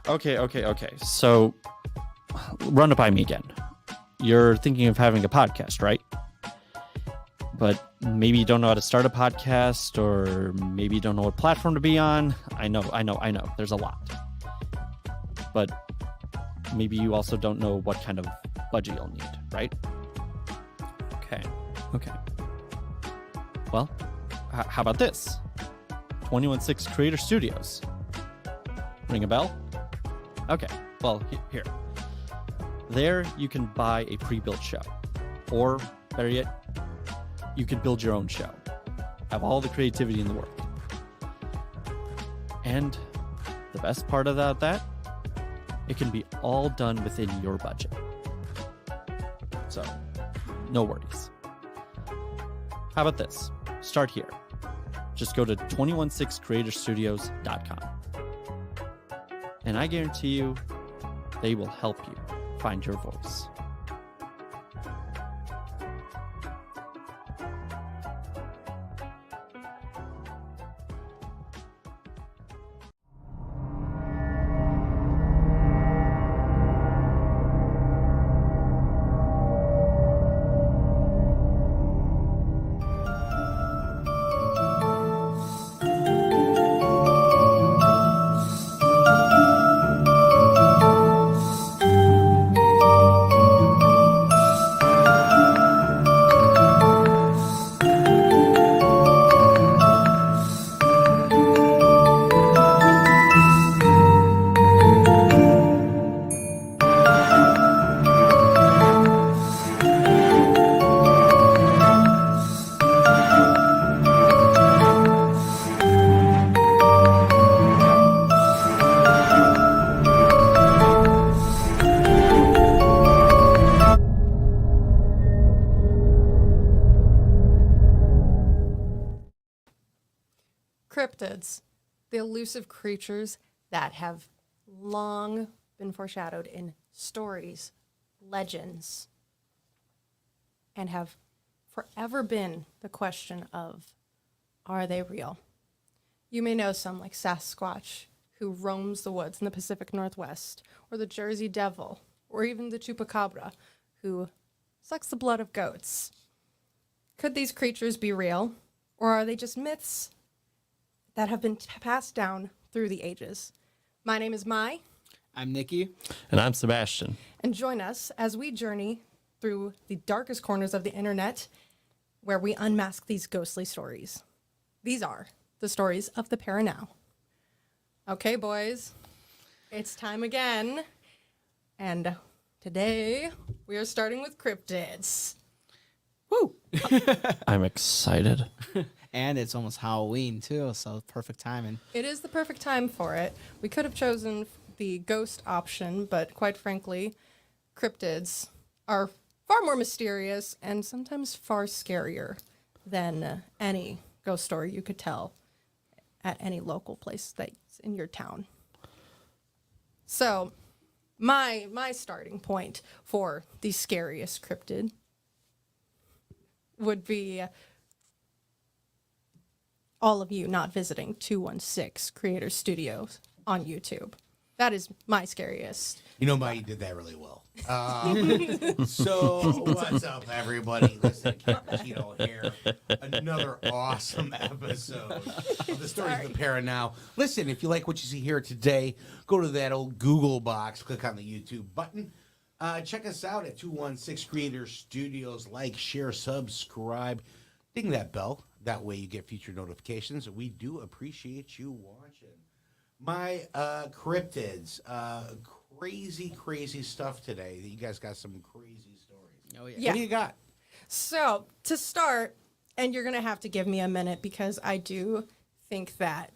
Okay. So, run it by me again. You're thinking of having a podcast, right? But maybe you don't know how to start a podcast, or maybe you don't know what platform to be on. I know. There's a lot. But maybe you also don't know what kind of budget you'll need, right? Okay. Well, how about this? 216 Creator Studios. Ring a bell? Okay, well, here. There, you can buy a pre-built show. Or, better yet, you can build your own show. Have all the creativity in the world. And the best part about that, it can be all done within your budget. So, no worries. How about this? Start here. Just go to 216creatorstudios.com. And I guarantee you, they will help you find your voice. Cryptids, the elusive creatures that have long been foreshadowed in stories, legends, and have forever been the question of, are they real? You may know some like Sasquatch, who roams the woods in the Pacific Northwest, or the Jersey Devil, or even the Chupacabra, who sucks the blood of goats. Could these creatures be real, or are they just myths that have been passed down through the ages? My name is Mai. I'm Nikki. And I'm Sebastian. And join us as we journey through the darkest corners of the internet, where we unmask these ghostly stories. These are the stories of the ParaNow. Okay, boys, it's time again. And today we are starting with cryptids. Woo! I'm excited. And it's almost Halloween, too, so perfect timing. It is the perfect time for it. We could have chosen the ghost option, but quite frankly, cryptids are far more mysterious and sometimes far scarier than any ghost story you could tell at any local place that's in your town. So, my starting point for the scariest cryptid would be all of you not visiting 216 Creator Studios on YouTube. That is my scariest. You know, Mike, you did that really well. So, what's up, everybody? Listen, Cappuccino here. Another awesome episode of the Stories of the ParaNow. Listen, if you like what you see here today, go to that old Google box, click on the YouTube button. Check us out at 216 Creator Studios. Like, share, subscribe. Ding that bell. That way you get future notifications. We do appreciate you watching. My cryptids, crazy stuff today. You guys got some crazy stories. Oh, yeah. Yeah. What do you got? So, to start, and you're going to have to give me a minute because I do think that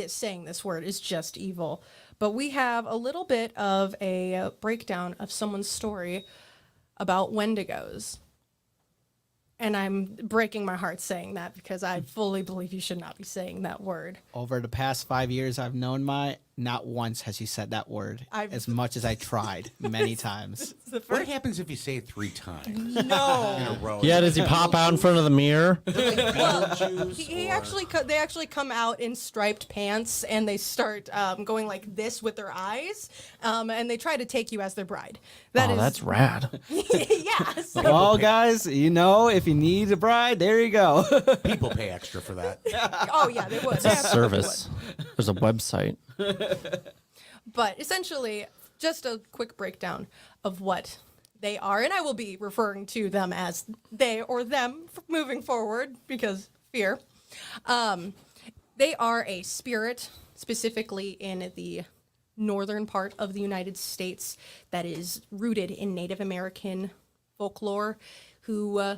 saying this word is just evil. But we have a little bit of a breakdown of someone's story about Wendigos. And I'm breaking my heart saying that because I fully believe you should not be saying that word. Over the past 5 years I've known not once has she said that word I've- as much as I tried many times. The What first, happens if you say it 3 times in no. a row? Yeah, does he pop out in front of the mirror? Beetlejuice He or- actually they actually come out in striped pants and they start going like this with their eyes, and they try to take you as their bride. That Oh, is- that's rad. yeah. So, Well, guys, you know, if you need a bride, there you go. People pay extra for that. oh yeah, they would. It's They a absolutely service. There's a website. would. But essentially, just a quick breakdown of what they are, and I will be referring to them as they or them moving forward because fear. They are a spirit, specifically in the northern part of the United States, that is rooted in Native American folklore, who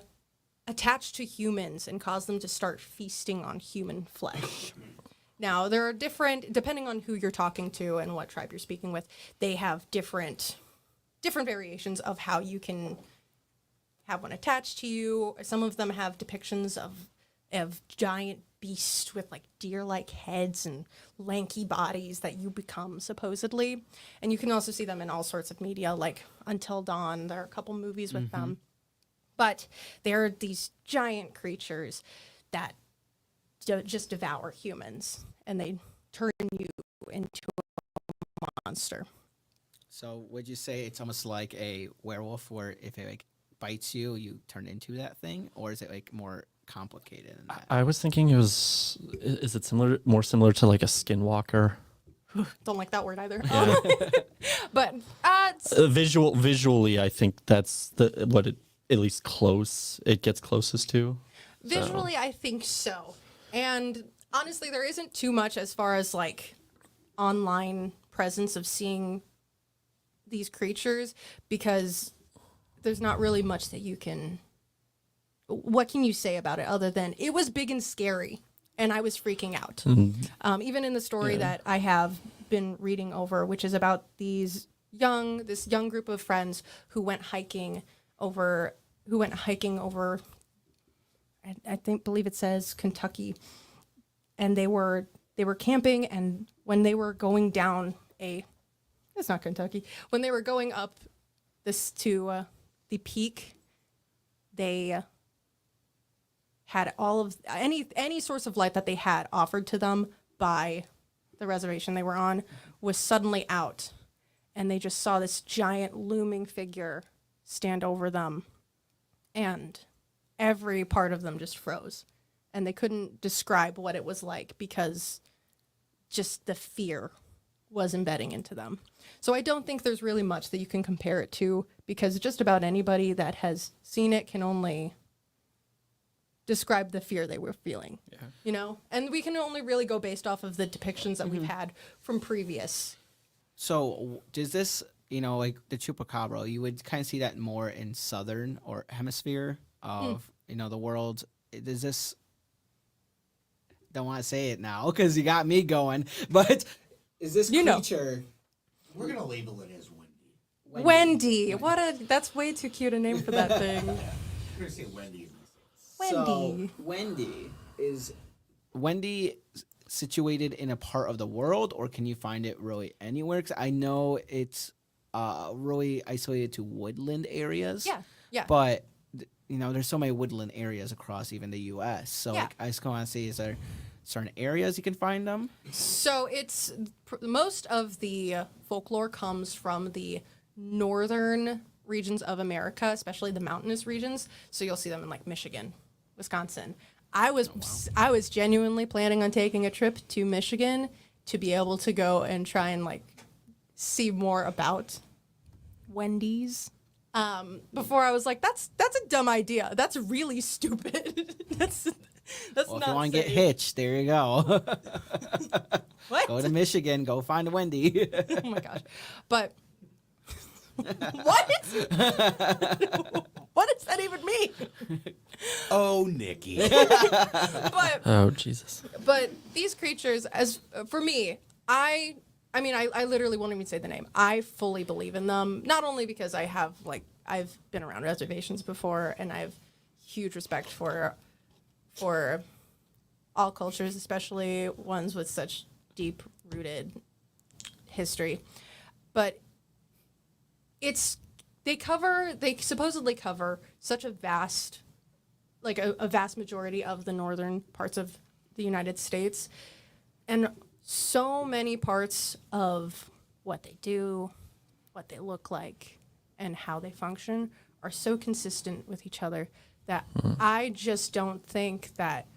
attach to humans and cause them to start feasting on human flesh. Now, there are different, depending on who you're talking to and what tribe you're speaking with, they have different variations of how you can have one attached to you. Some of them have depictions of giant beasts with like deer-like heads and lanky bodies that you become supposedly. And you can also see them in all sorts of media, like Until Dawn. There are a couple movies with them. But they're these giant creatures that just devour humans, and they turn you into a monster. So would you say it's almost like a werewolf where if it like bites you, you turn into that thing? Or is it like more complicated than that? I was thinking it was. Is it more similar to like a skinwalker? Don't like that word either. Yeah. But it's- Visually, I think that's what it at least it gets closest to. visually, I think so. And honestly, there isn't too much as far as like online presence of seeing these creatures, because there's not really much that you can. What can you say about it other than it was big and scary, and I was freaking out. Even in the story that I have been reading over, which is about this young group of friends who went hiking over. Believe it says Kentucky, and they were camping, and when they were going down it's not Kentucky, when they were going up this to the peak, they had all of any source of light that they had offered to them by the reservation they were on was suddenly out, and they just saw this giant looming figure stand over them, and every part of them just froze, and they couldn't describe what it was like because just the fear was embedding into them. So I don't think there's really much that you can compare it to, because just about anybody that has seen it can only describe the fear they were feeling. Yeah. You know? And we can only really go based off of the depictions that we've had from previous. So does this, like the chupacabra, you would kind of see that more in southern or hemisphere of, the world. Does this, don't want to say it now because you got me going, but is this creature... We're going to label it as Wendy. Wendy. That's way too cute a name for that thing. We're going to say Wendy. Wendy. So Wendy situated in a part of the world, or can you find it really anywhere? Because I know it's really isolated to woodland areas. Yeah. But there's so many woodland areas across even the U.S. So Yeah. I just want to see, is there certain areas you can find them? So it's most of the folklore comes from the northern regions of America, especially the mountainous regions. So you'll see them in like Michigan, Wisconsin. I was genuinely planning on taking a trip to Michigan to be able to go and try and like see more about Wendy's. Before I was like, that's a dumb idea. That's really stupid. That's Well, not if you want to get safe. hitched, there you go. What? Go to Michigan, go find a Wendy. Oh my gosh. But what? What does that even mean? Oh, Nikki. But Oh Jesus! these creatures, as for me, I literally won't even say the name. I fully believe in them, not only because I've been around reservations before, and I have huge respect for all cultures, especially ones with such deep-rooted history, but they supposedly cover such a vast, like a vast majority of the northern parts of the United States, and so many parts of what they do, what they look like, and how they function are so consistent with each other that I just don't think that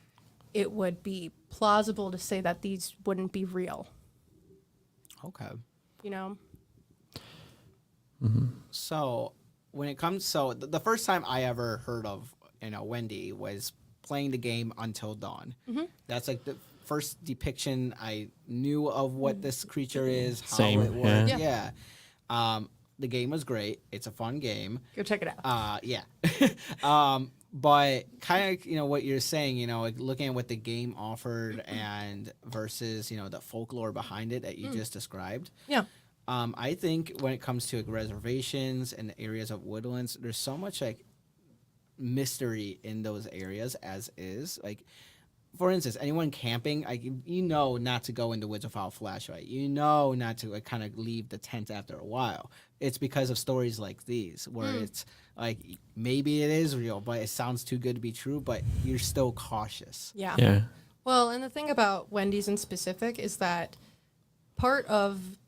it would be plausible to say that these wouldn't be real. Okay. You know? So when it comes, the first time I ever heard of, Wendy was playing the game Until Dawn. That's like the first depiction I knew of what this creature is, how Same, it works. yeah. The game was great. It's a fun game. Go check it out. Yeah. But kind of, what you're saying, like looking at what the game offered and versus, the folklore behind it that you just described. Yeah. I think when it comes to like, reservations and areas of woodlands, there's so much like mystery in those areas as is. Like, for instance, anyone camping, not to go in the woods without a flashlight. Not to like kind of leave the tent after a while. It's because of stories like these where it's like maybe it is real, but it sounds too good to be true. But you're still cautious. Yeah. Yeah. Well, and the thing about Wendy's in specific is that part of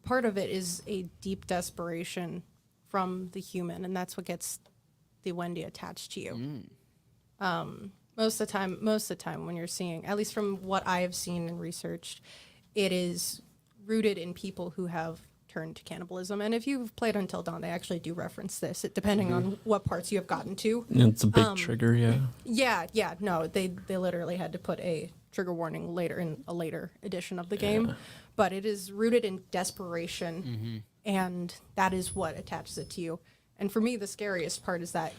it is a deep desperation from the human, and that's what gets the Wendy attached to you. Most of the time when you're seeing, at least from what I have seen and researched, it is rooted in people who have turned to cannibalism. And if you've played Until Dawn, they actually do reference this, depending on what parts you have gotten to. It's a big trigger, yeah. Yeah. No, they literally had to put a trigger warning later in a later edition of the game. But it is rooted in desperation, and that is what attaches it to you. And for me, the scariest part is that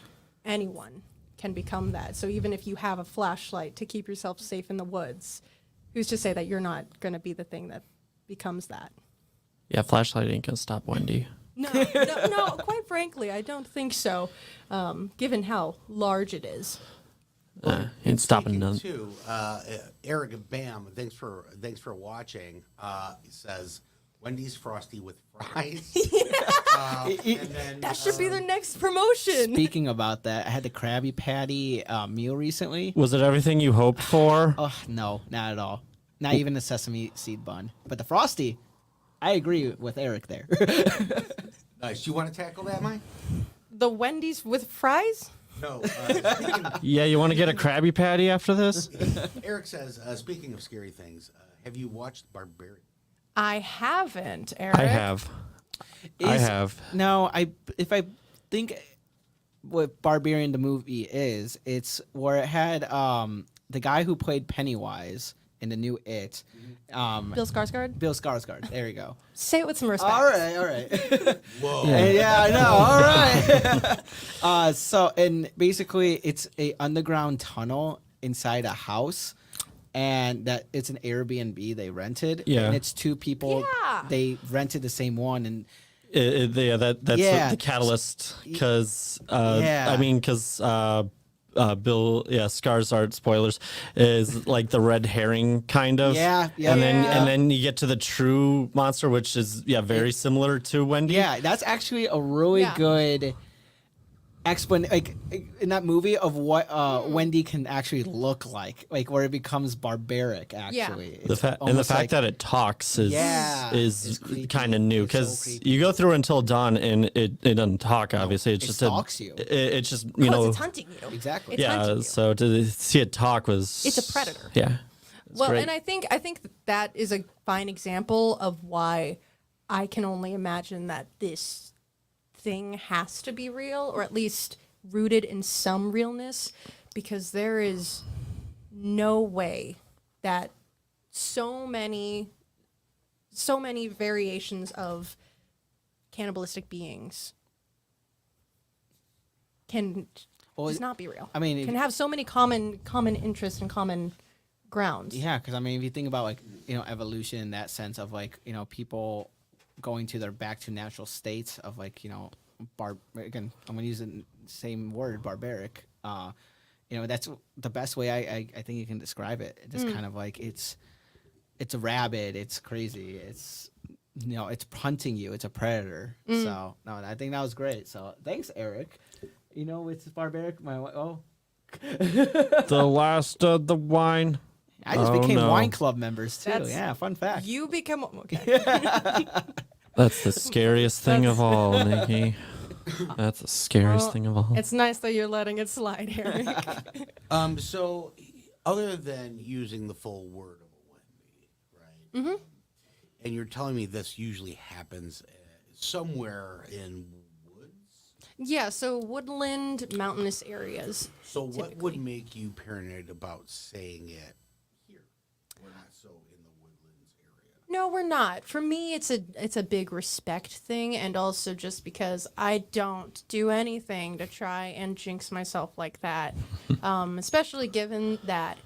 anyone can become that. So even if you have a flashlight to keep yourself safe in the woods, who's to say that you're not going to be the thing that becomes that? Yeah, flashlight ain't gonna stop Wendy. No, quite frankly, I don't think so, given how large it is. Ain't stopping Speaking none. too, Eric Bam, thanks for watching. Says Wendy's Frosty with fries. And then, That should be their next promotion. Speaking about that, I had the Krabby Patty meal recently. Was it everything you hoped for? Oh, no, not at all. Not even the sesame seed bun. But the Frosty, I agree with Eric there. nice. You want to tackle that, Mike? The Wendy's with fries? No. Yeah, you want to get a Krabby Patty after this? Eric says, speaking of scary things, have you watched Barbarian? I haven't, Eric. I have. No, if I think what Barbarian the movie is, it's where it had the guy who played Pennywise in the new It. Bill Skarsgård? Bill Skarsgård. There you go. Say it with some respect. All right. Whoa. Yeah, I know. All right. So, and basically, it's a underground tunnel inside a house, and that it's an Airbnb they rented. Yeah. And it's two people. Yeah. They rented the same one, and That's Yeah. the catalyst. Because Yeah. I mean, because Bill, Skarsgård, spoilers, is like the red herring kind of. Yeah. And then you get to the true monster, which is very similar to Wendy. yeah, that's actually a really good like in that movie of what Wendy can actually look like where it becomes barbaric. Actually, The fact that it talks is creepy. kind of new It's so because creepy. you go through Until Dawn and it doesn't talk. Obviously, it's it just stalks you. It's just Because it's hunting you. Exactly. It's hunting yeah. you. So to see it talk was It's a predator. Yeah. It's Well, great. and I think that is a fine example of why I can only imagine that this thing has to be real, or at least rooted in some realness, because there is no way that so many variations of cannibalistic beings can just not be real. I mean, can have so many common interests and common grounds. Yeah, because I mean, if you think about evolution in that sense of people going to their back to natural states of again, I'm gonna use the same word, barbaric. That's the best way I think you can describe it. Just kind of it's rabid, it's crazy, it's it's hunting you. It's a predator. So no, I think that was great. So thanks, Eric. It's barbaric. The last of the wine. I just became wine club members too. Yeah, fun fact. You become okay. That's the scariest thing of all, Nikki. That's the scariest thing of all. It's nice that you're letting it slide, Eric. So, other than using the full word of a Wendy, right? Mm-hmm. And you're telling me this usually happens somewhere in woods? Yeah, so woodland, mountainous areas. So, what would make you paranoid about saying it here? We're not so in the woodlands area. No, we're not. For me, it's a big respect thing, and also just because I don't do anything to try and jinx myself like that, especially given that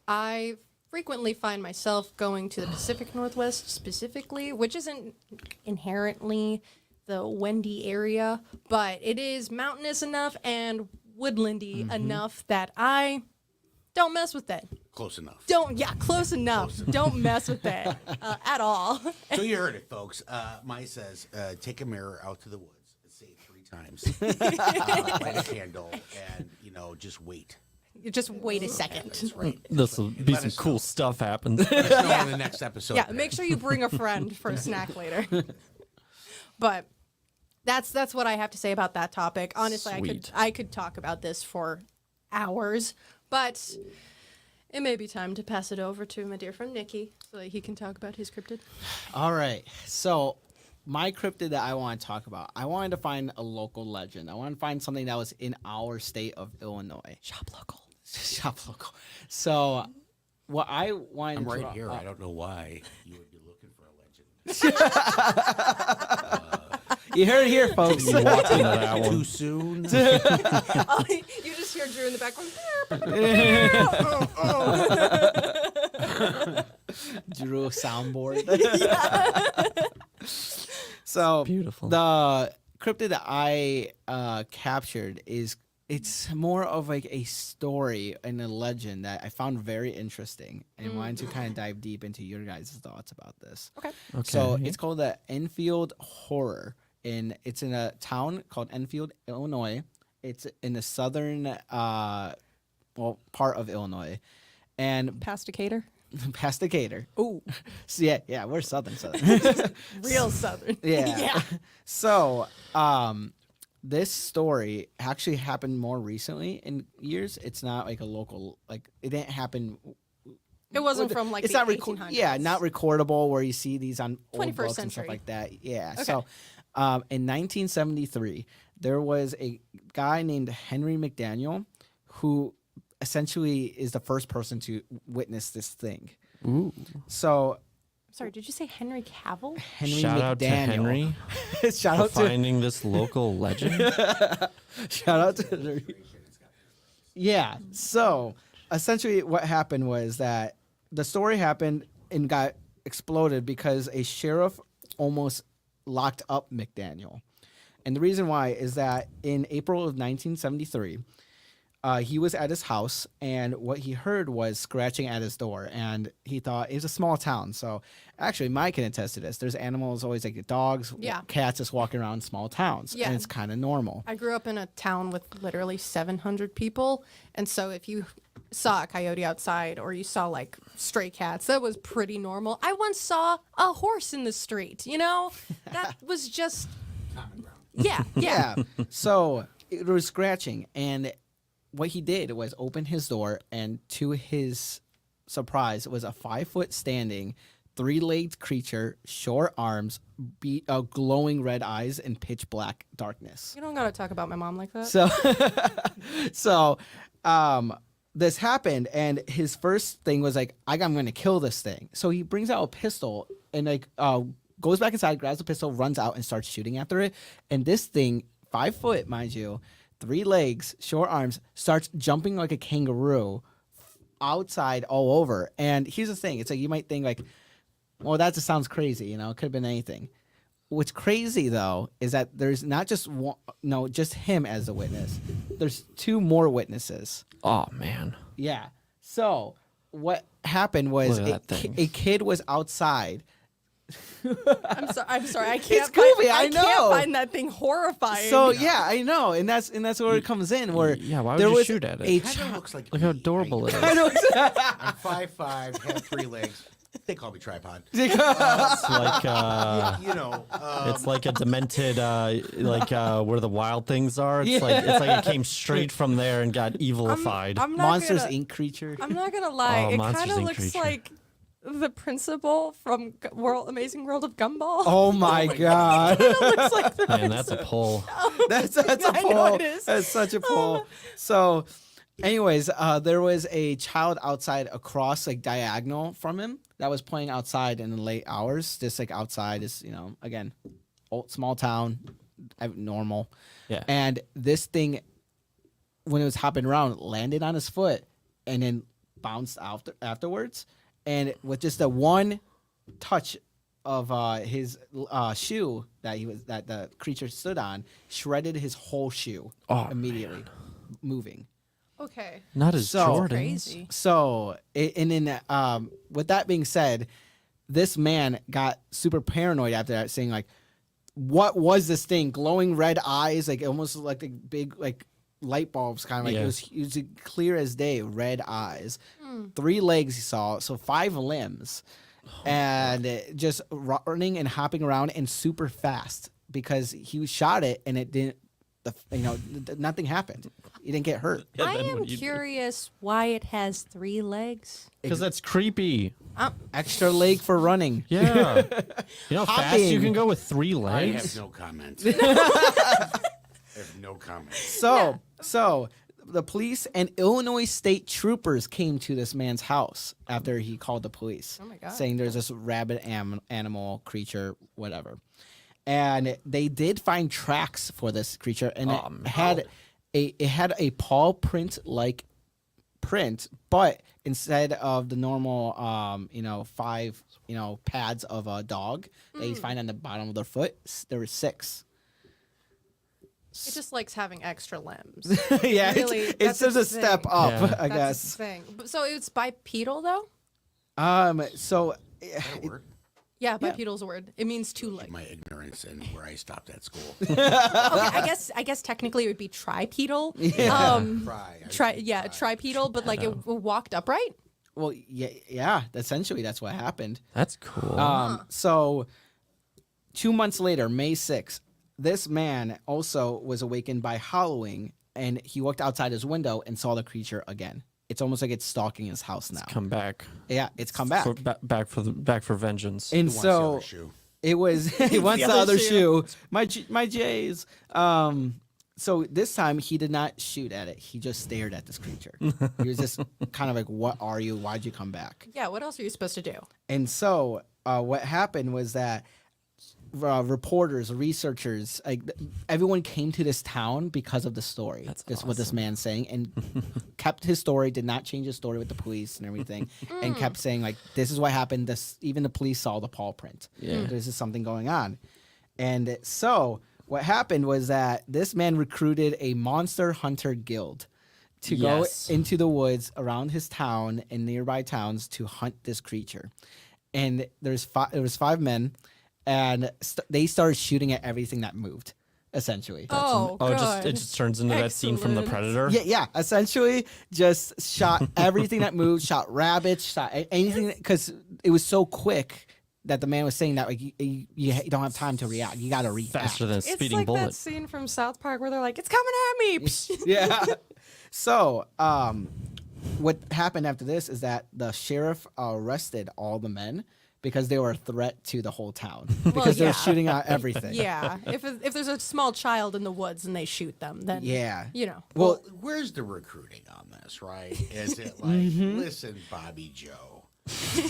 I frequently find myself going to the Pacific Northwest specifically, which isn't inherently the Wendy area, but it is mountainous enough and woodlandy enough that I don't mess with that. Close enough. Close enough. Don't mess with that at all. So you heard it, folks. Mai says, take a mirror out to the woods and say it 3 times. Light a candle and, just wait. You just wait a second. That's right. This will be some cool stuff happens. Let us know in the next episode. Yeah, make sure you bring a friend for a snack later. But that's what I have to say about that topic. Honestly, Sweet. I could talk about this for hours, but it may be time to pass it over to my dear friend Nikki so that he can talk about his cryptid. All right. So my cryptid that I want to talk about, I wanted to find a local legend. I wanted to find something that was in our state of Illinois. Shop local. Shop local. So what I wanted I'm to right here. I don't know why you would be looking for a legend. You heard it here, folks. You walked into that one. Too soon? Oh, you just hear Drew in the background. Drew soundboard. So Beautiful. The cryptid that I captured it's more of like a story and a legend that I found very interesting and wanted to kind of dive deep into your guys' thoughts about this. Okay. So it's called the Enfield Horror. It's in a town called Enfield, Illinois. It's in the southern part of Illinois. And Pasticator. past Decatur. Ooh. So yeah, we're southern. Real southern. Yeah. Yeah. So, this story actually happened more recently in years. It's not like a local, like it didn't happen. It wasn't from like It's the not 1800s. Yeah, not recordable where you see these on old 21st books and stuff century. like that. Yeah. Okay. So, in 1973, there was a guy named Henry McDaniel who essentially is the first person to witness this thing. Ooh. So, Sorry, did you say Henry Cavill? Henry Shout McDaniel. out to Henry Shout for out to finding this local legend. Shout out to Henry. Yeah. So essentially, what happened was that the story happened and got exploded because a sheriff almost locked up McDaniel. And the reason why is that in April of 1973, he was at his house, and what he heard was scratching at his door, and he thought it was a small town. So actually, Mike can attest to this. There's animals always like dogs, Yeah. cats just walking around in small towns, Yeah. and it's kind of normal. I grew up in a town with literally 700 people, and so if you saw a coyote outside or you saw like stray cats, that was pretty normal. I once saw a horse in the street, that was just Common ground. yeah. Yeah. So it was scratching, and what he did was open his door, and to his surprise, it was a 5-foot standing, 3-legged creature, short arms, glowing red eyes, and pitch black darkness. You don't gotta talk about my mom like that. So, this happened, and his first thing was like, I'm going to kill this thing. So he brings out a pistol and goes back inside, grabs the pistol, runs out, and starts shooting after it. And this thing, 5 foot, mind you, 3 legs, short arms, starts jumping like a kangaroo outside all over. And here's the thing. It's like you might think like, well, that just sounds crazy. It could have been anything. What's crazy, though, is that there's not just one, just him as a witness. There's 2 more witnesses. Oh, man. Yeah. So what happened was Look at that thing. a kid was outside I'm sorry. I can't. goofy, I I know. can't find that thing horrifying. So yeah, I know, and that's where it comes in. Where Yeah, why would there you was shoot at it? a Kind of child. looks like Look how me. adorable it is. I know. I'm 5'5", have 3 legs. They call me tripod. It's like It's it's like a demented where the wild things are. It's Yeah. like it came straight from there and got evilified. I'm not Monsters gonna, Inc. creature. I'm not gonna lie. Oh, It Monsters, kind of Inc. looks creature. like the principal from Amazing World of Gumball. Oh my god. It looks like the Man, that's a pull. That's a I know pull. it is. That's such a pull. So, anyways, there was a child outside across like diagonal from him that was playing outside in the late hours. Just like outside is again, old small town, normal. Yeah. And this thing, when it was hopping around, landed on his foot and then bounced afterwards. And with just a one touch of his shoe that the creature stood on, shredded his whole shoe immediately, moving. Okay. Not as So- Jordans. Crazy. So, and then with that being said, this man got super paranoid after that, saying like, "What was this thing? Glowing red eyes, like almost like the big like light bulbs, kind of like Yeah. it was clear as day, red eyes, 3 legs he saw, so 5 limbs, and just running and hopping around and super fast because he shot it and it didn't, nothing happened. He didn't get hurt. Yeah, I then am what do you do? curious why it has 3 legs. Because that's creepy. Extra leg for running. Yeah. You know how fast you Hopping. can go with 3 I legs? have no comment. I have no comment. So the police and Illinois state troopers came to this man's house after he called the police, Oh my God. saying there's this rabid animal creature, whatever. And they did find tracks for this creature, and it had a paw print like print, but instead of the normal 5 pads of a dog that you find on the bottom of their foot, there were 6. It just likes having extra limbs. Yeah, Really, it's that's just a its step thing. up, Yeah. I That's guess. its thing. So it's bipedal though? So That word. Yeah, bipedal's a word. It means 2 legs. My ignorance and where I stopped at school. Okay, I guess technically it would be tripedal. Tripedal, but like it walked upright. well, yeah, essentially that's what happened. That's cool. So 2 months later, May 6th, this man also was awakened by howling, and he looked outside his window and saw the creature again. It's almost like it's stalking his house now. Come back. Yeah, it's come back. Back for vengeance. And Who wants the other so shoe? it was he wants the other shoe. My J's. So this time he did not shoot at it. He just stared at this creature. He was just kind of like, "What are you? Why'd you come back?" Yeah, what else are you supposed to do? And so what happened was that reporters, researchers, everyone came to this town because of the story. That's Just what this man's saying, and kept his story. Did not change his story with the police and everything, and kept saying like, "This is what happened." This even the police saw the paw print. Yeah. This is something going on, and so what happened was that this man recruited a monster hunter guild to Yes. go into the woods around his town and nearby towns to hunt this creature. And there was 5 men, and they started shooting at everything that moved, essentially. Oh, it just turns into that scene from The Excellent. Predator. Yeah, essentially just shot everything that moved, shot rabbits, shot anything, because it was so quick that the man was saying that like you don't have time to react. You got to react. Faster than a It's speeding like bullet. that scene from South Park where they're like, "It's coming at me." Yeah. So, what happened after this is that the sheriff arrested all the men because they were a threat to the whole town because they were yeah. shooting at everything. Yeah, if there's a small child in the woods and they shoot them, then Yeah. Well, where's the recruiting on this, right? Is it like, listen, Bobby Joe,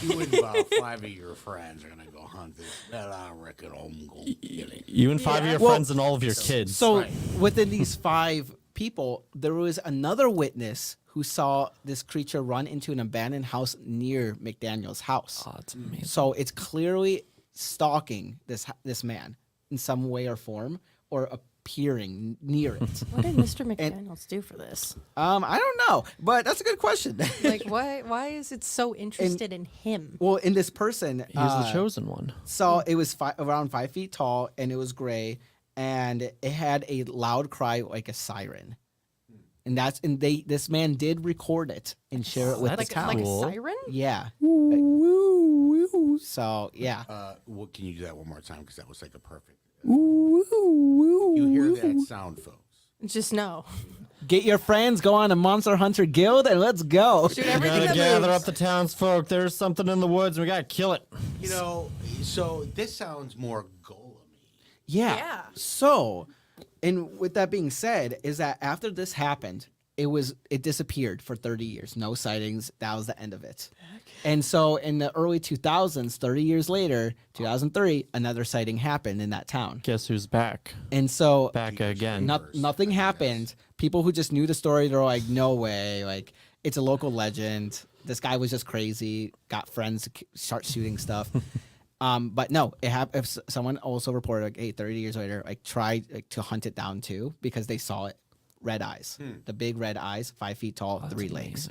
you and about 5 of your friends are going to go hunt this, well, I reckon I'm going to get it. You and 5 of your Well, friends and all of your kids. So Right. within these 5 people, there was another witness who saw this creature run into an abandoned house near McDaniel's house. Oh, that's amazing. So it's clearly stalking this man in some way or form, or disappearing near it. What did Mr. McDaniels do for this? I don't know, but that's a good question. Like, why is it so interested in him? Well, in this person, He was the chosen one. so it was around 5 feet tall, and it was gray, and it had a loud cry like a siren. And this man did record it and share it with the Like town. a siren? Yeah. So yeah. Can you do that one more time? Because that was like a perfect. You hear that sound, folks? Just no. Get your friends, go on a Monster Hunter Guild, and let's go. Shoot everything Gotta that gather moves. up the townsfolk. There's something in the woods, and we gotta kill it. You know, so this sounds more golem-y. Yeah. So, and with that being said, is that after this happened, it disappeared for 30 years. No sightings. That was the end of it. And so in the early 2000s, 30 years later, 2003, another sighting happened in that town. Guess who's back? And so Back again. nothing happened. People who just knew the story, they're like, no way. Like, it's a local legend. This guy was just crazy. Got friends to start shooting stuff. But no, if someone also reported, like, hey, 30 years later, like, tried to hunt it down too, because they saw it. Red eyes. The big red eyes, 5 feet tall, 3 legs.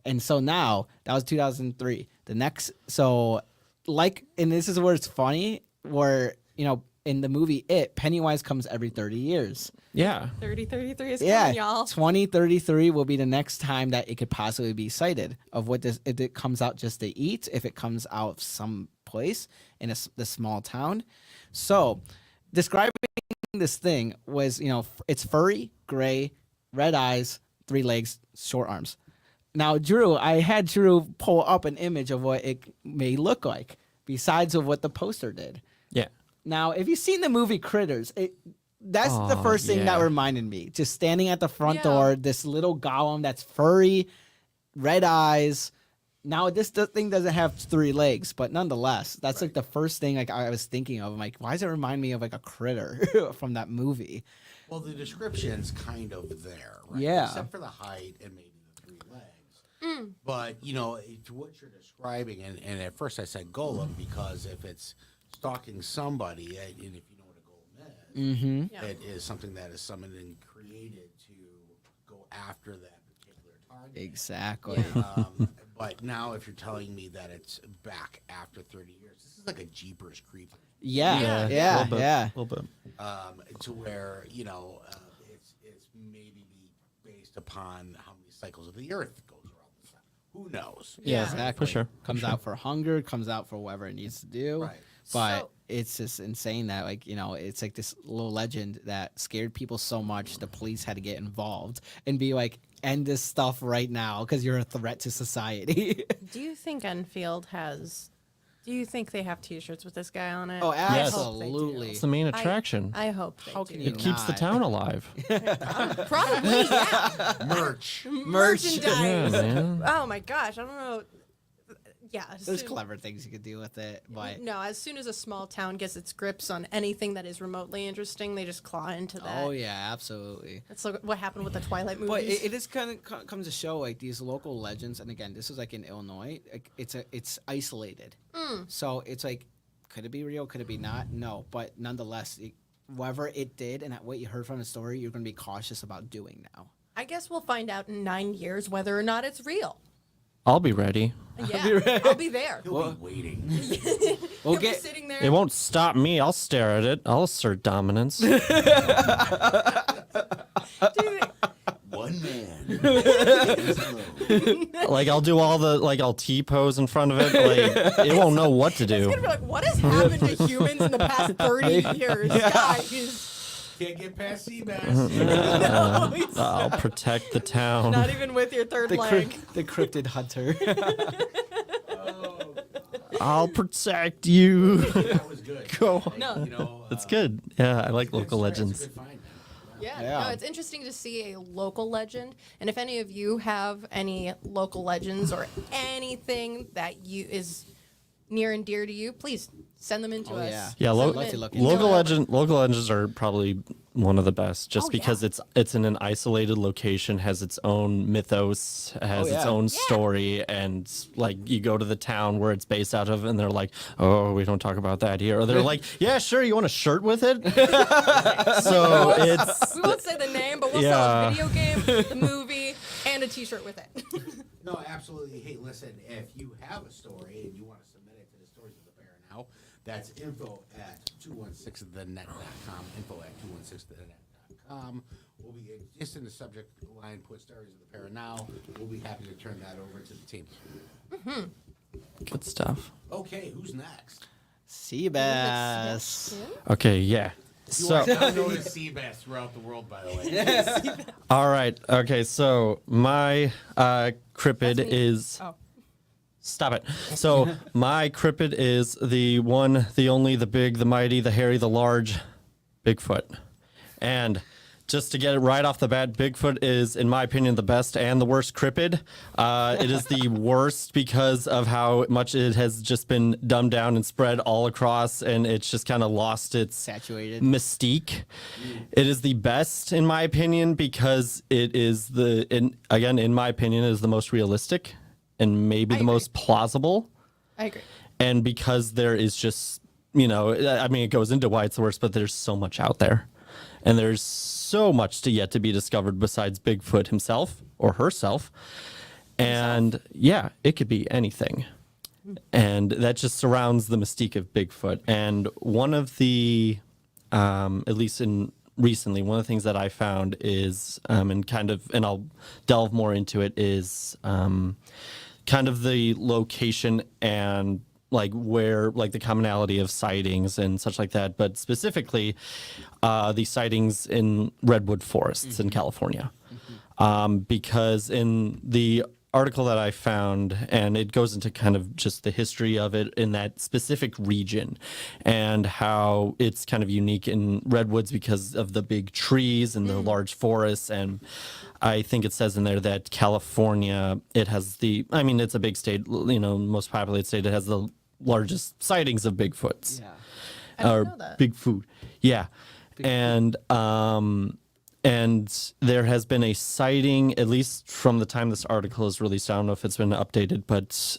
And so now, that was 2003. The next, so, like, and this is where it's funny, where, you know, in the movie Pennywise comes every 30 years. Yeah. 3033 is Yeah, coming, y'all. 2033 will be the next time that it could possibly be sighted, of what this, if it comes out just to eat, if it comes out of some place in the small town. So, describing this thing was, you know, it's furry, gray, red eyes, 3 legs, short arms. Now, I had Drew pull up an image of what it may look like, besides of what the poster did. Yeah. Now, if you've seen the movie Critters, that's the first thing that reminded me. Just standing at the front door, this little golem that's furry, red eyes. Now, this thing doesn't have 3 legs, but nonetheless, that's like the first thing like I was thinking of. I'm like, why does it remind me of like a critter from that movie? Well, the description's kind of there, right? Yeah. Except for the height and maybe the 3 legs. But, you know, it's what you're describing, and at first I said golem because if it's stalking somebody, and if you know what a golem is, it is something that is summoned and created to go after that particular target. Exactly. But now if you're telling me that it's back after 30 years, this is like a Jeepers Creepers. Yeah. A little bit. To where, you know, it's maybe based upon how many cycles of the earth goes around the sun. Who knows? Yeah, exactly. For sure. Comes out for hunger, comes out for whatever it needs to do. Right. But So- it's just insane that, like, you know, it's like this little legend that scared people so much the police had to get involved and be like, end this stuff right now because you're a threat to society. Do you think Enfield has... Do you think they have T-shirts with this guy on it? Oh, I hope they do. absolutely. It's the main attraction. I hope they How do. can you It keeps the not. town alive. Probably, yeah. Merch. Merchandise. Yeah, man. Oh my gosh, I don't know. Yeah. There's clever things you could do with it, but No, as soon as a small town gets its grips on anything that is remotely interesting, they just claw into that. oh yeah, absolutely. That's like what happened with the Twilight movies. But it is kind of comes to show like these local legends, and again, this is like in Illinois. Like, it's isolated, so it's like, could it be real? Could it be not? No, but nonetheless, whatever it did, and what you heard from the story, you're going to be cautious about doing now. I guess we'll find out in 9 years whether or not it's real. I'll be ready. Yeah, I'll be there. He'll be waiting. We'll He'll be get sitting there. It won't stop me. I'll stare at it. I'll assert dominance. Do you think- One man. Like I'll do all the I'll T-pose in front of it. Like it won't know what to It's do. gonna be like, what has happened to humans in the past 30 years, guys? Can't get past Seabass. No, it's I'll protect the town. not even with your third leg. the cryptid hunter. I'll protect you. That was good. Go. No. You know, That's good. Yeah, I like good local story. It's a legends. good find, man. Yeah, Yeah. no, it's interesting to see a local legend. And if any of you have any local legends or anything that is near and dear to you, please send them in to us. yeah. Yeah, Send lo- them in. to look into local it. legends are probably one of the best, just Oh, yeah. because it's in an isolated location, has its own mythos, has its yeah. own story, and like you go to the town where it's based out of, and they're like, "Oh, we don't talk about that here," or they're like, "Yeah, sure, you want a shirt with it?" So it's We won't say the name, but we'll Yeah. sell a video game, the movie, and a T-shirt with it. No, absolutely. Hey, listen, if you have a story and you want to submit it to the Stories of the ParaNow, that's info@216thenet.com, info@216thenet.com. We'll be just in the subject line, put Stories of the ParaNow. We'll be happy to turn that over to the team. good stuff. Okay, who's next? Seabass. Okay, yeah. You are So, now known as Seabass throughout the world, by the way. all right. Okay, so my cryptid That's me. is. Oh. Stop it. So my cryptid is the one, the only, the big, the mighty, the hairy, the large, Bigfoot. And just to get it right off the bat, Bigfoot is, in my opinion, the best and the worst cryptid. It is the worst because of how much it has just been dumbed down and spread all across, and it's just kind of lost its Saturated. mystique. It is the best, in my opinion, because it is in my opinion, it is the most realistic and maybe I the agree. most plausible. I agree. And because there is just, I mean, it goes into why it's the worst, but there's so much out there. And there's so much yet to be discovered besides Bigfoot himself or herself. And yeah, it could be anything. And that just surrounds the mystique of Bigfoot. And one of the, at least recently, one of the things that I found is, and I'll delve more into it, is kind of the location and like where, like the commonality of sightings and such like that, but specifically the sightings in redwood forests in California. Because in the article that I found, and it goes into kind of just the history of it in that specific region and how it's kind of unique in redwoods because of the big trees and the large forests. And I think it says in there that California, it's a big state, most populated state. It has the largest sightings of Bigfoots. Yeah. I didn't Or know that. Bigfoot. Yeah. And there has been a sighting, at least from the time this article is released. I don't know if it's been updated, but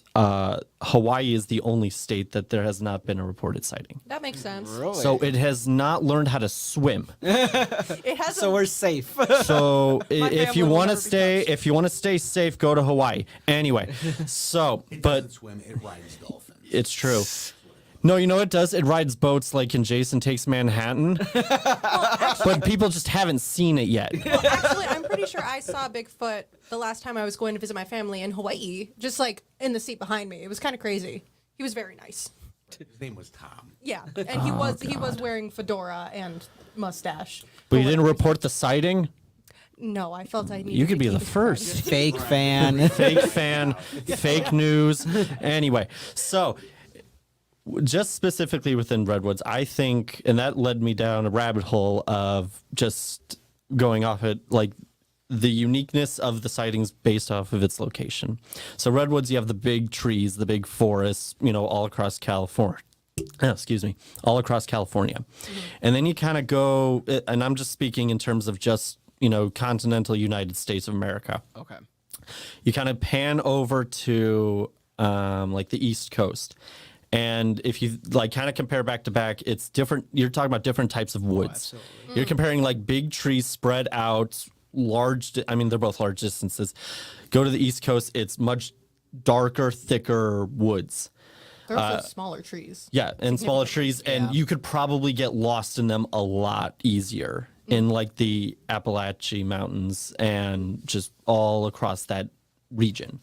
Hawaii is the only state that there has not been a reported sighting. That makes sense. Really? So it has not learned how to swim. It has So we're safe. So if family you will want to never be stay, touched. if you want to stay safe, go to Hawaii. Anyway, so It but doesn't swim, it rides dolphins. it's true. No, you know what it does? It rides boats like in Jason Takes Manhattan. But people just haven't seen it yet. Well, actually, I'm pretty sure I saw Bigfoot the last time I was going to visit my family in Hawaii, just like in the seat behind me. It was kind of crazy. He was very nice. His name was Tom. Yeah, and he was wearing fedora and mustache. But you For didn't whatever report the sighting? reason. No, I felt I needed. You could to be the keep it first. Fake fan. Fake fan, fake news. Anyway, so just specifically within redwoods, I think, and that led me down a rabbit hole of just going off it, like the uniqueness of the sightings based off of its location. So redwoods, you have the big trees, the big forests, all across California. All across California. And then you kind of go, and I'm just speaking in terms of just, continental United States of America. Okay. You kind of pan over to like the East Coast. And if you like kind of compare back to back, it's different. You're talking about different types of woods. absolutely. You're comparing like big trees spread out, they're both large distances. Go to the East Coast, it's much darker, thicker woods. They're also smaller trees. Yeah, and smaller trees, and you could probably get lost in them a lot easier in like the Appalachian Mountains and just all across that region.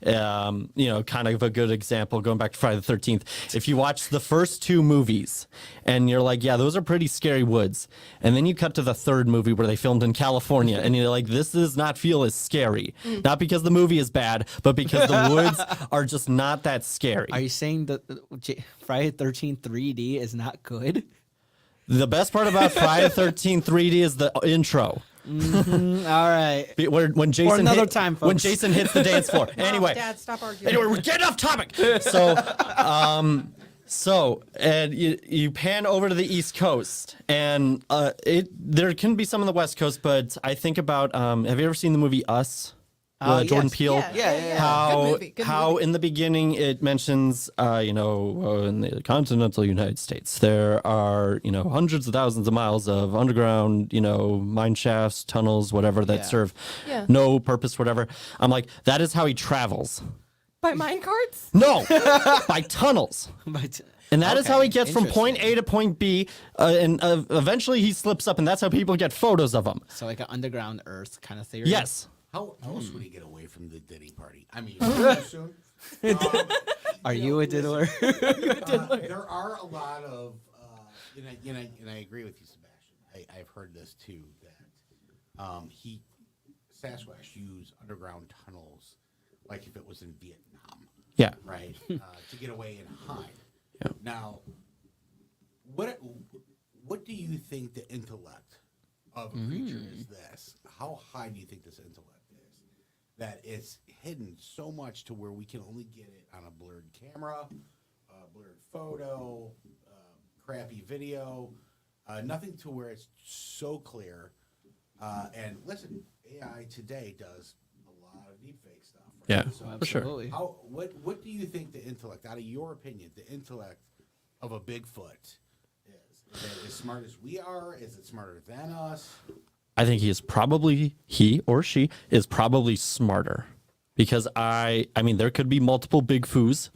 Kind of a good example going back to Friday the 13th. If you watch the first two movies and you're like, yeah, those are pretty scary woods. And then you cut to the third movie where they filmed in California and you're like, this does not feel as scary. Not because the movie is bad, but because the woods are just not that scary. Are you saying that Friday the 13th 3D is not good? The best part about Friday the 13th 3D is the intro. All right. When Jason another time, folks. when Jason hits the dance floor. Anyway, Dad, stop arguing. Anyway, we're getting off topic. So, and you pan over to the East Coast, and there can be some on the West Coast, but I think about, have you ever seen the movie Us? Jordan Yes. Peele? Yeah. How Good how movie. in the beginning it mentions, in the continental United States, there are, hundreds of thousands of miles of underground, mine shafts, tunnels, whatever that Yeah. serve Yeah. no purpose, whatever. I'm like, that is how he travels. By mine carts? No, by tunnels. But And that is how he gets from point interesting. A to point B, and eventually he slips up, and that's how people get photos of him. So like an underground Earth kind of theory. Yes. How else would he get away from the Diddy party? I mean, too soon. Are you a diddler? There are a lot of, and I agree with you, Sebastian. I've heard this too, that Sasquatch used underground tunnels like if it was in Vietnam, Yeah. right? To get away and hide. Yeah. Now, what do you think the intellect of a creature is this? How high do you think this intellect is? That it's hidden so much to where we can only get it on a blurred camera, a blurred photo, crappy video, nothing to where it's so clear. And listen, AI today does a lot of deepfake stuff. Right? Yeah, So for sure. Absolutely. what do you think the intellect, out of your opinion, the intellect of a Bigfoot is? Is it as smart as we are? Is it smarter than us? I think he or she is probably smarter, because I mean, there could be multiple big foos.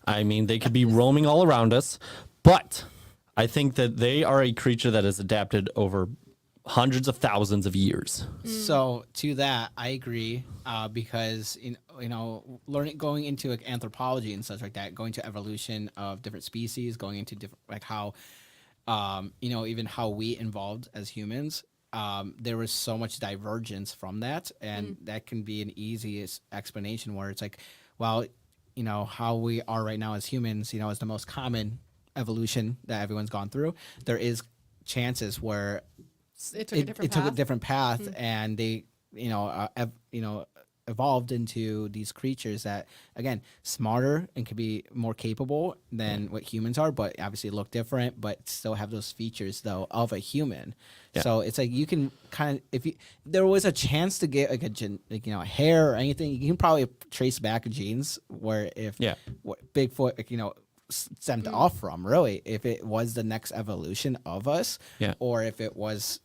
I mean, they could be roaming all around us, but I think that they are a creature that has adapted over hundreds of thousands of years. So to that, I agree because going into like anthropology and such like that, going to evolution of different species, going into different like how, even how we evolved as humans. There was so much divergence from that, and that can be an easiest explanation where it's like, well, how we are right now as humans, is the most common evolution that everyone's gone through. There is chances where It took a different took a path. different path, and they, evolved into these creatures that, again, smarter and could be more capable than what humans are, but obviously look different, but still have those features though of a human. Yeah. So it's like you can kind of, there was a chance to get like a hair or anything, you can probably trace back genes where if what Bigfoot, stemmed off from, really, if it was the next evolution of us, or if it was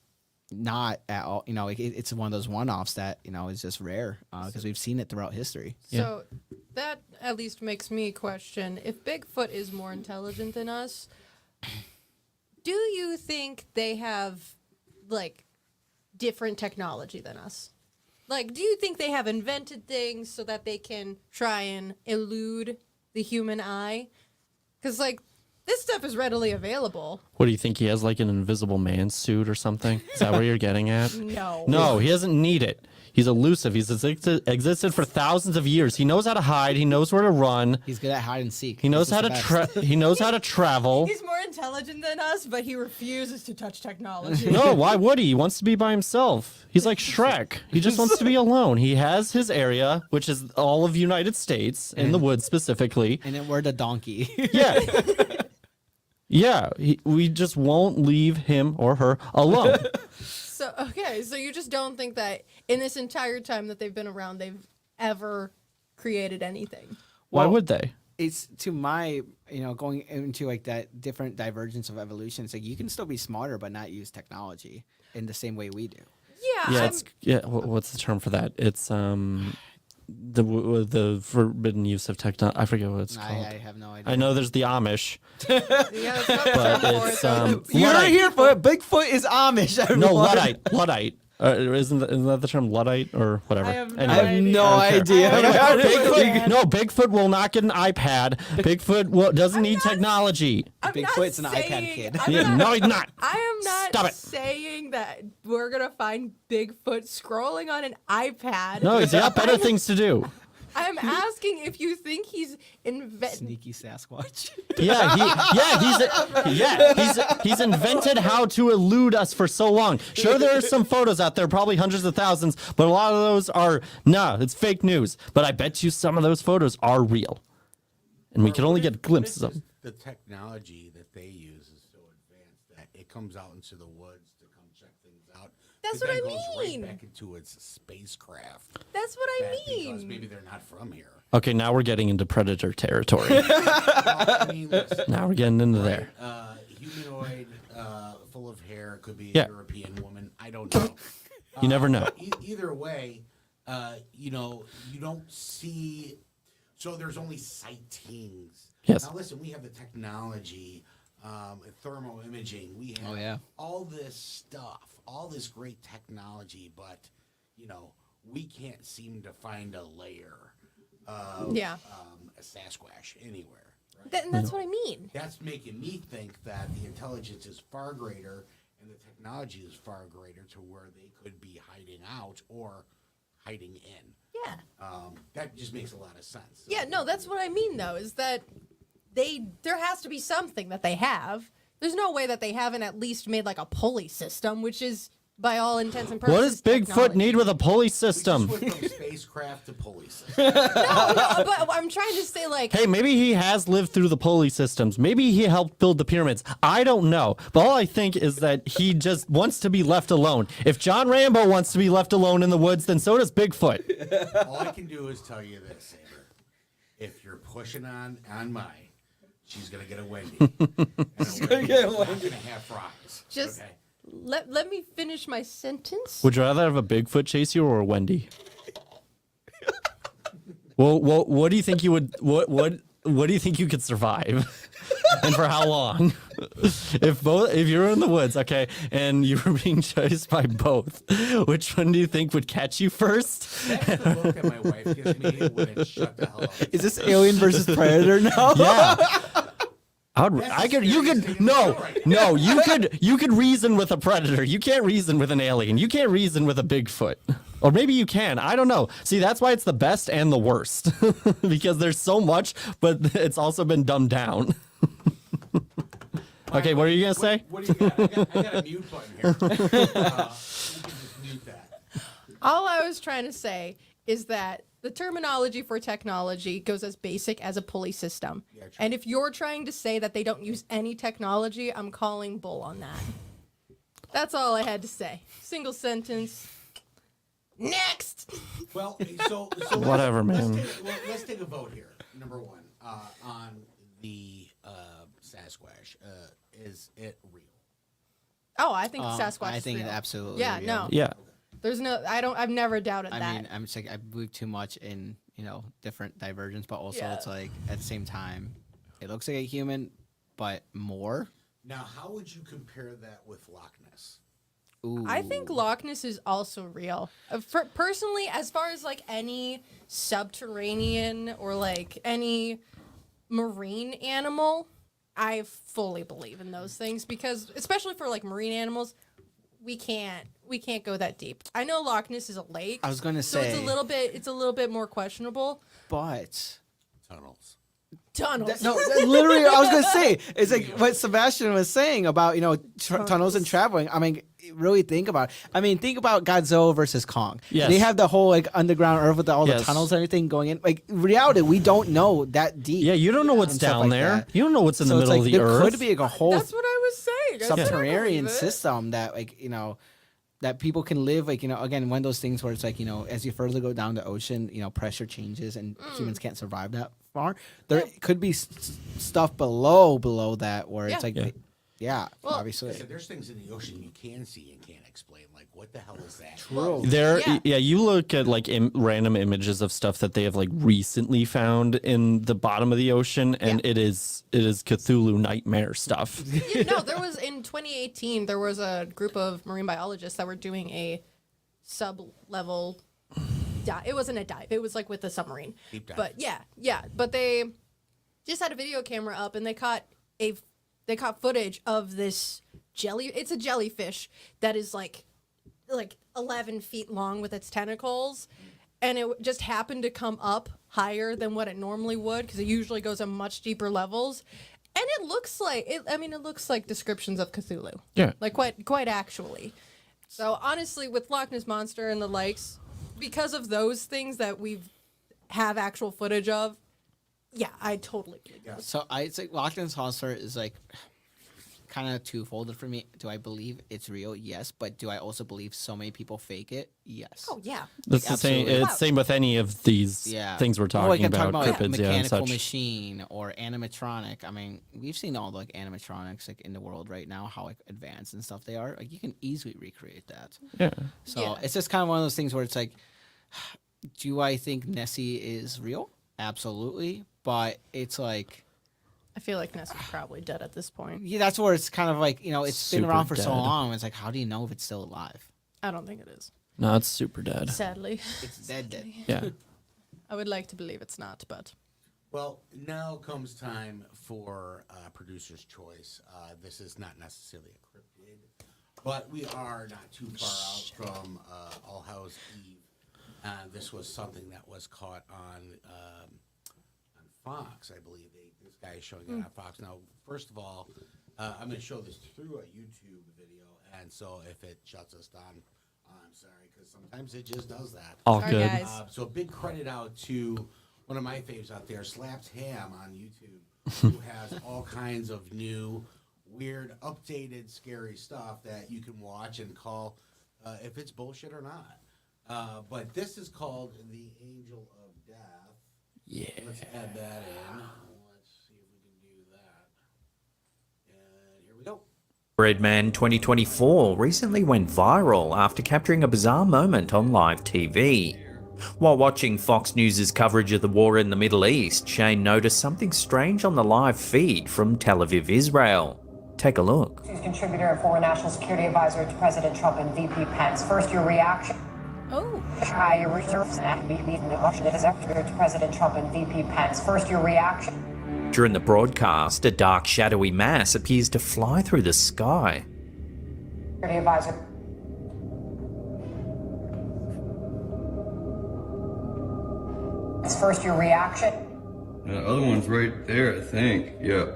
not at all, it's one of those one-offs that is just rare because we've seen it throughout history. So that at least makes me question, if Bigfoot is more intelligent than us, do you think they have like different technology than us? Like, do you think they have invented things so that they can try and elude the human eye? Because like this stuff is readily available. What do you think? He has like an invisible man suit or something? Is that what you're getting at? No. No, he doesn't need it. He's elusive. He's existed for thousands of years. He knows how to hide. He knows where to run. He's good at hide and seek. He knows This how is to the best. he knows how to travel. He's more intelligent than us, but he refuses to touch technology. No, why would he? He wants to be by himself. He's like Shrek. He just wants to be alone. He has his area, which is all of United States, in the woods specifically. And then we're the donkey. Yeah. Yeah, we just won't leave him or her alone. So, okay, so you just don't think that in this entire time that they've been around, they've ever created anything? Why Well, would they? It's to my, going into like that different divergence of evolution. It's like you can still be smarter, but not use technology in the same way we do. Yeah, What's the term for that? It's the forbidden use of technology. I forget what it's called. I have no idea. I know there's the Amish. yeah, it's not But the term for it's, it, though. You're Luddite. here for it. Bigfoot is Amish. No, everyone. Luddite. Isn't that the term Luddite or whatever? I have no I have no idea. Bigfoot will not get an iPad. Bigfoot doesn't need technology. I'm not Bigfoot's an iPad saying- kid. I'm Yeah, not- no, he's not. I am not Stop it. saying that we're going to find Bigfoot scrolling on an iPad. No, he's got better things to do. I'm asking if you think he's Sneaky Sasquatch. He's invented how to elude us for so long. Sure, there are some photos out there, probably hundreds of thousands, but a lot of those are it's fake news. But I bet you some of those photos are real, and we can only get glimpses of them. the technology that they use is so advanced that it comes out into the woods to come check things out. That's It what then I goes mean. right back into its spacecraft. That's what I Because mean. maybe they're not from here. Okay, now we're getting into predator territory. Well, I mean, listen, Now we're getting into there. humanoid, full of hair, could be a Yeah. European woman. I don't know. You never know. Either way, you don't see. So there's only sightings. Yes. Now listen, we have the technology, thermal imaging. We have Oh, yeah. all this stuff, all this great technology, but we can't seem to find a layer of Yeah. a Sasquatch anywhere. Right? And that's what I mean. That's making me think that the intelligence is far greater and the technology is far greater to where they could be hiding out or hiding in. Yeah. That just makes a lot of sense. Yeah, no, that's what I mean though, is that there has to be something that they have. There's no way that they haven't at least made like a pulley system, which is by all intents and purposes. What does Bigfoot technology. need with a pulley We system? just went from spacecraft to pulley system. No, but I'm trying to say like Hey, maybe he has lived through the pulley systems. Maybe he helped build the pyramids. I don't know. But all I think is that he just wants to be left alone. If John Rambo wants to be left alone in the woods, then so does Bigfoot. All I can do is tell you this, Saber. If you're pushing on Mai, she's gonna get a Wendy. She's gonna get a Wendy. Not gonna have fries. Just- okay? let me finish my sentence. Would you rather have a Bigfoot chase you or a Wendy? Well, what do you think you would? What do you think you could survive, and for how long? If you're in the woods, okay, and you were being chased by both, which one do you think would catch you first? That's the look that my wife gives me when it's shut the hell up. Is this Alien versus Predator now? Yeah. You could reason with a predator. You can't reason with an alien. You can't reason with a Bigfoot. Or maybe you can. I don't know. See, that's why it's the best and the worst. Because there's so much, but it's also been dumbed down. Okay, what are you going to say? What do you got? I got a mute button here. You can just mute that. All I was trying to say is that the terminology for technology goes as basic as a pulley system. Yeah, true. And if you're trying to say that they don't use any technology, I'm calling bull on that. That's all I had to say. Single sentence. Next. Well, so Whatever, man. Let's take a vote here. Number one, on the Sasquatch. Is it real? Oh, I think Sasquatch I is think real. it absolutely. Yeah, real. no. Yeah. There's no I've never doubted I that. mean, I'm just like I believe too much in different divergence, but also Yeah. it's like at the same time, it looks like a human, but more. Now, how would you compare that with Loch Ness? Ooh. I think Loch Ness is also real. Personally, as far as like any subterranean or like any marine animal, I fully believe in those things because, especially for like marine animals, we can't go that deep. I know Loch Ness is a lake. I was gonna so say, it's a little bit more questionable. but Tunnels. Tunnels. that literally, I was gonna say, it's like what Sebastian was saying about tunnels and traveling. I mean, really think about it. I mean, think about Godzilla versus Kong. Yes. They have the whole like underground earth with all Yes. the tunnels and everything going in. Like in reality, we don't know that deep. Yeah, you don't know what's and stuff down like there. that. You don't know what's in So the it's middle like of the there earth. could be like a whole That's what I was saying. I said I subterranean believe it. system that that people can live again, one of those things where it's like as you further go down the ocean, pressure changes and humans can't survive that far. There could be stuff below that where it's like Yeah. Well, obviously Listen, there's things in the ocean you can see and can't explain. Like, what the hell is that? true. Yeah, you look at like random images of stuff that they have like recently found in the bottom of the ocean, and it is Cthulhu nightmare stuff. There was in 2018 there was a group of marine biologists that were doing a sub-level dive. It wasn't a dive. It was like with a submarine. Deep dive. But yeah. But they just had a video camera up and they caught footage of this it's a jellyfish that is like 11 feet long with its tentacles, and it just happened to come up higher than what it normally would because it usually goes at much deeper levels, and it looks like descriptions of Cthulhu. Yeah. Like quite actually. So honestly, with Loch Ness Monster and the likes, because of those things that we have actual footage of, Yeah, I totally believe Yeah. that. So it's like Loch Ness Monster is like kind of twofolded for me. Do I believe it's real? Yes, but do I also believe so many people fake it? Yes. Oh yeah. That's the same. absolutely. It's same with any of these Yeah. things we're Well, like talking I'm talking about, about like, cryptids, yeah, and mechanical such. machine or animatronic. I mean, we've seen all the like animatronics like in the world right now, how like advanced and stuff they are. Like you can easily recreate that. Yeah. So Yeah. it's just kind of one of those things where it's like, do I think Nessie is real? Absolutely, but it's like, I feel like Ness is probably dead at this point. yeah, that's where it's kind of like, you know, it's been Super around for so dead. long. It's like, how do you know if it's still alive? I don't think it is. No, it's super dead. Sadly. It's dead. Yeah. I would like to believe it's not, but Well, now comes time for producer's choice. This is not necessarily a cryptid, but we are not too far out from All Hallows Eve. This was something that was caught on Fox, I believe. This guy is showing it on Fox. Now, first of all, I'm going to show this through a YouTube video, and so if it shuts us down, I'm sorry, because sometimes it just does that. All Sorry, good. guys. So a big credit out to one of my faves out there, Slaps Ham on YouTube, who has all kinds of new, weird, updated, scary stuff that you can watch and call if it's bullshit or not. But this is called the Angel of Death. Yeah. Let's add that in. Let's see if we can do that. And here we go. Breadman 2024 recently went viral after capturing a bizarre moment on live TV. While watching Fox News' coverage of the war in the Middle East, Shane noticed something strange on the live feed from Tel Aviv, Israel. Take a look. Contributor and former national security advisor to President Trump and VP Pence. First, your reaction. oh, To President Trump and VP Pence. First, your reaction. During the broadcast, a dark shadowy mass appears to fly through the sky. Security advisor. First, your reaction. The other one's right there, I think. Yeah.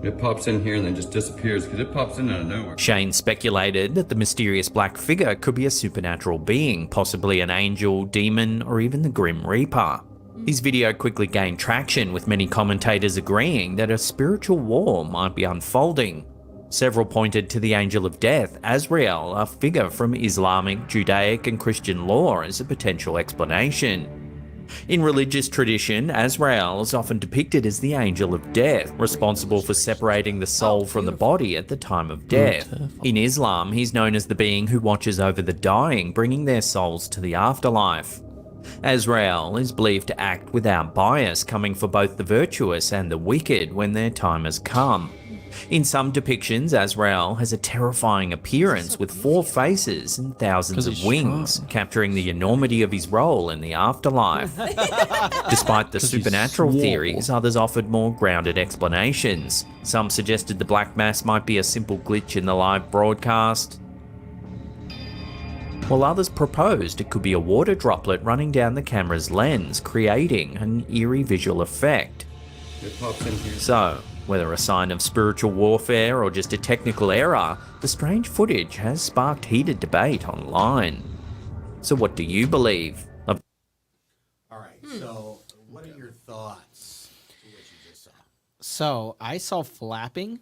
It pops in here and then just disappears because it pops in out of nowhere. Shane speculated that the mysterious black figure could be a supernatural being, possibly an angel, demon, or even the Grim Reaper. His video quickly gained traction, with many commentators agreeing that a spiritual war might be unfolding. Several pointed to the Angel of Death, Azrael, a figure from Islamic, Judaic, and Christian lore, as a potential explanation. In religious tradition, Azrael is often depicted as the angel of death, responsible for separating the soul from the body at the time of death. In Islam, he's known as the being who watches over the dying, bringing their souls to the afterlife. Azrael is believed to act without bias, coming for both the virtuous and the wicked when their time has come. In some depictions, Azrael has a terrifying appearance with 4 faces and thousands 'Cause of he's wings, strong. capturing the enormity of his role in the afterlife. Despite the 'Cause he's supernatural swole. theories, others offered more grounded explanations. Some suggested the black mass might be a simple glitch in the live broadcast, while others proposed it could be a water droplet running down the camera's lens, creating an eerie visual effect. It pops in here. So, whether a sign of spiritual warfare or just a technical error, the strange footage has sparked heated debate online. So what do you believe? All right. So, what are your thoughts to what you just saw? So I saw flapping.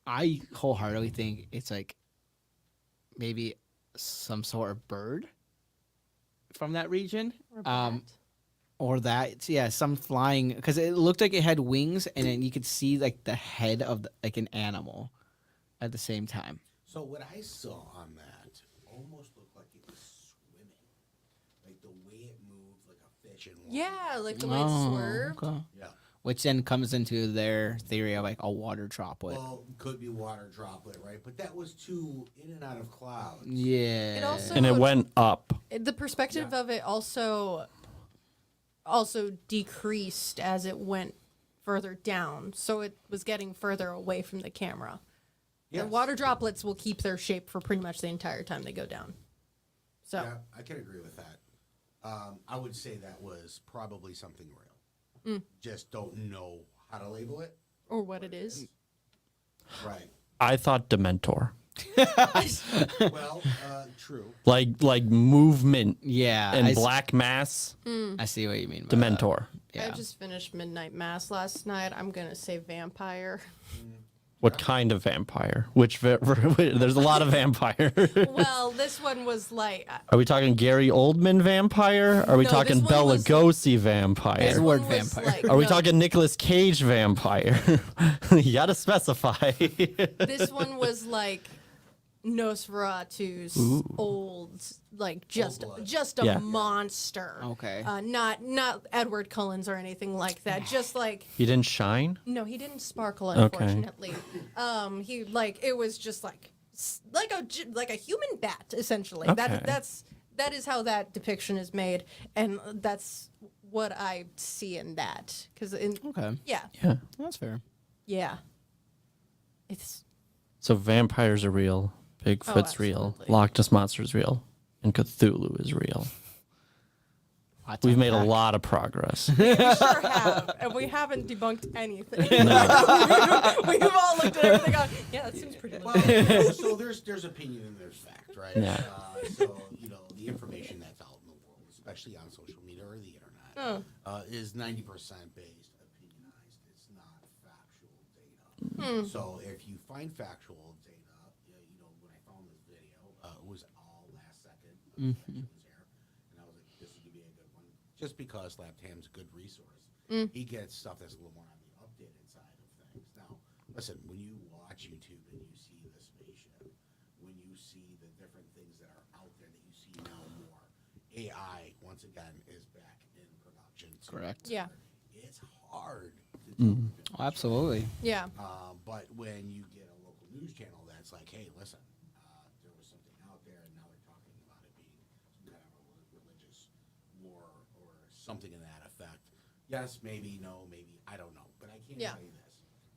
I wholeheartedly think it's like maybe some sort of bird from that region. or bat. Or that, yeah, some flying, because it looked like it had wings, and then you could see like the head of like an animal at the same time. So what I saw on that almost looked like it was swimming, like the way it moved, like a fish in water. Yeah, like the way it swerved. Okay. Yeah. Which then comes into their theory of like a water droplet. Well, could be water droplet, right? But that was too in and out of clouds. Yeah. It also And it went up. the perspective of it also decreased as it went further down, so it was getting further away from the camera. Yes. The water droplets will keep their shape for pretty much the entire time they go down. So Yeah, I can agree with that. I would say that was probably something real. Just don't know how to label it. or what it is. Right. I thought Dementor. Well, true. Like movement Yeah. and I black mass, I see what you mean. By that. Dementor. Yeah. I just finished Midnight Mass last night. I'm going to say vampire. What kind of vampire? There's a lot of vampire. Well, this one was like... Are we talking Gary Oldman vampire? Are we No, talking this one Bela was Lugosi This vampire? word one was vampire. like- Are we no, talking Nicolas Cage vampire? You gotta specify. This one was like Nosferatu's old, like just a Yeah. monster. Okay. Not Edward Cullen's or anything like that. Just like He didn't shine? no, he didn't sparkle, Okay. unfortunately. He like it was just like a human bat essentially. Okay. That is how that depiction is made, and that's what I see in that. Okay. Yeah, Yeah. That's fair. yeah, it's So vampires are real. Bigfoot's real. absolutely. Loch Ness Monster is real. And Cthulhu is real. Lots We've of made a that. lot of progress. we sure have, and we haven't debunked anything. We've all looked at everything. Going, yeah, that seems pretty legit. Well, so there's opinion and there's fact, right? Yeah. So the information that's out in the world, especially on social media or the internet, is 90% based opinionized. It's not factual data. So if you find factual data, when I found this video, it was all last second. Was there, and I was like, this would be a good one, just because Laptam's a good resource. He gets stuff that's a little more on the updated side of things. Now, listen, when you watch YouTube and you see the spaceship, when you see the different things that are out there that you see now more, AI once again is back in production. Correct. Yeah, It's hard to do. Oh, absolutely. yeah, But when you get a local news channel that's like, hey, listen, there was something out there, and now they're talking about it being some kind of a religious war or something in that effect. Yes, maybe, no, maybe, I don't know. But I can Yeah. tell you this.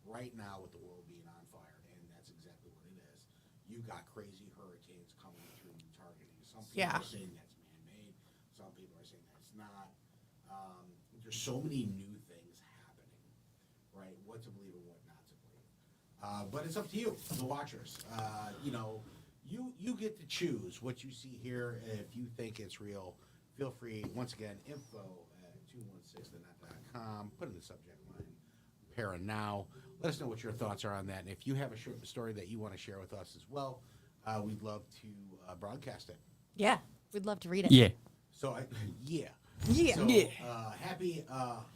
Right now, with the world being on fire, and that's exactly what it is, you got crazy hurricanes coming through and targeting. Some people Yeah. are saying that's man-made. Some people are saying that's not. There's so many new things happening, right? What to believe and what not to believe. But it's up to you, the watchers. You get to choose what you see here. If you think it's real, feel free. Once again, info@216thenet.com. Put in the subject line, ParaNow. Let us know what your thoughts are on that. And if you have a short story that you want to share with us as well, we'd love to broadcast it. yeah. We'd love to read it. Yeah. So, yeah. Yeah. So, happy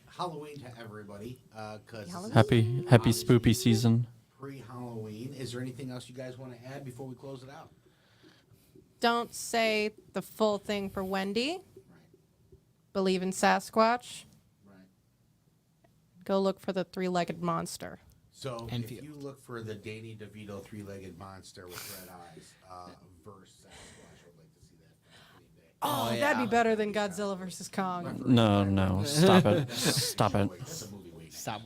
Halloween to everybody. Because Halloween. Happy spoopy season. pre-Halloween. Is there anything else you guys want to add before we close it out? Don't say the full thing for Wendy. Right. Believe in Sasquatch. Right. Go look for the three-legged monster. So And if feel. you look for the Danny DeVito three-legged monster with red eyes versus Sasquatch, I'd like to see that any day. Oh, that'd be better than Godzilla versus Kong. No. Stop it. Stop it. That's a movie waiting. Stop.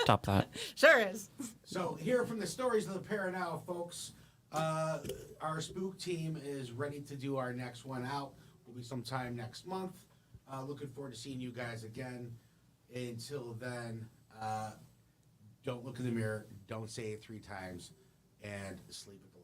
Stop that. Sure is. So here from the stories of the ParaNow, folks, our spook team is ready to do our next one out. Will be sometime next month. Looking forward to seeing you guys again. Until then, don't look in the mirror, don't say it 3 times, and sleep at the